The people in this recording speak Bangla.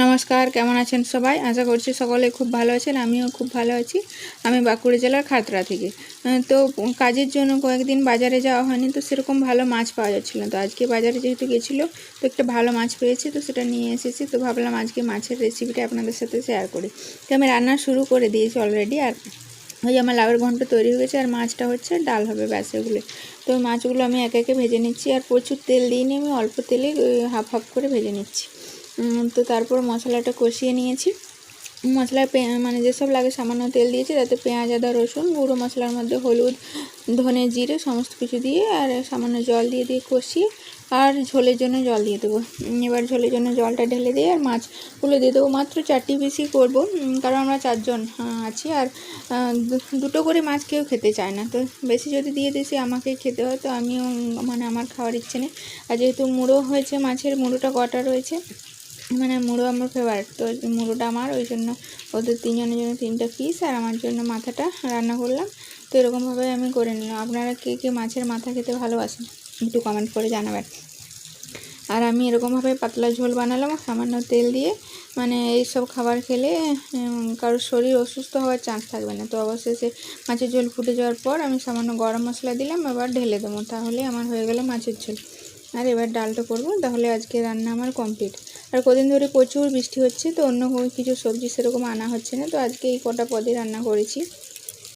নমস্কার, কেমন আছেন সবাই? আশা করছি সকলে খুব ভালো আছেন। আমিও খুব ভালো আছি। আমি বাঁকুড়া জেলার খাতড়া থেকে। তো কাজের জন্য কয়েকদিন বাজারে যাওয়া হয়নি, তো সেরকম ভালো মাছ পাওয়া যাচ্ছিল না। তো আজকে বাজারে যেহেতু গেছিলো, তো একটা ভালো মাছ পেয়েছি, তো সেটা নিয়ে এসেছি। তো ভাবলাম আজকে মাছের রেসিপিটা আপনাদের সাথে শেয়ার করি। তো আমি রান্না শুরু করে দিয়েছি অলরেডি। আর ওই আমার লাউয়ের ঘন্ট তৈরি হয়ে গেছে, আর মাছটা হচ্ছে ডাল হবে, ব্যাস এগুলো। তো মাছগুলো আমি একে একে ভেজে নিচ্ছি, আর প্রচুর তেল দিইনি, আমি অল্প তেলে হাফ হাফ করে ভেজে নিচ্ছি। তো তারপর মশলাটা কষিয়ে নিয়েছি। মশলায় মানে যেসব লাগে সামান্য তেল দিয়েছি, তাতে পেঁয়াজ, আদা, রসুন, গুঁড়ো মশলার মধ্যে হলুদ, ধনে, জিরে সমস্ত কিছু দিয়ে আর সামান্য জল দিয়ে কষিয়ে আর ঝোলের জন্য জল দিয়ে দেবো। এবার ঝোলের জন্য জলটা ঢেলে দিয়ে আর মাছগুলো দিয়ে দেবো। মাত্র 4টি পিসই করবো, কারণ আমরা 4 জন আছি। আর দুটো করে মাছ কেউ খেতে চায় না, তো বেশি যদি দিয়ে দিয়েছি আমাকেই খেতে হয়। তো আমিও মানে আমার খাওয়ার ইচ্ছে নেই। আর যেহেতু মুড়ো হয়েছে, মাছের মুড়োটা কটা রয়েছে, মানে মুড়ো আমার ফেভারিট, তো মুড়োটা আমার, ওই জন্য ওদের 3 জনের জন্য 3টা পিস আর আমার জন্য মাথাটা রান্না করলাম। তো এরকমভাবে আমি করে নিলাম। আপনারা কে কে মাছের মাথা খেতে ভালোবাসেন একটু কমেন্ট করে জানাবেন। আর আমি এরকমভাবে পাতলা ঝোল বানালাম সামান্য তেল দিয়ে। মানে এইসব খাবার খেলে কারোর শরীর অসুস্থ হওয়ার চান্স থাকবে না। তো অবশেষে মাছের ঝোল ফুটে যাওয়ার পর আমি সামান্য গরম মশলা দিলাম, এবার ঢেলে দেবো, তাহলে আমার হয়ে গেল মাছের ঝোল। আর এবার ডালটা করবো, তাহলে আজকে রান্না আমার কমপ্লিট। আর কদিন ধরে প্রচুর বৃষ্টি হচ্ছে, তো অন্য কিছু সবজি সেরকম আনা হচ্ছে না, তো আজকে এই কটা পদে রান্না করেছি।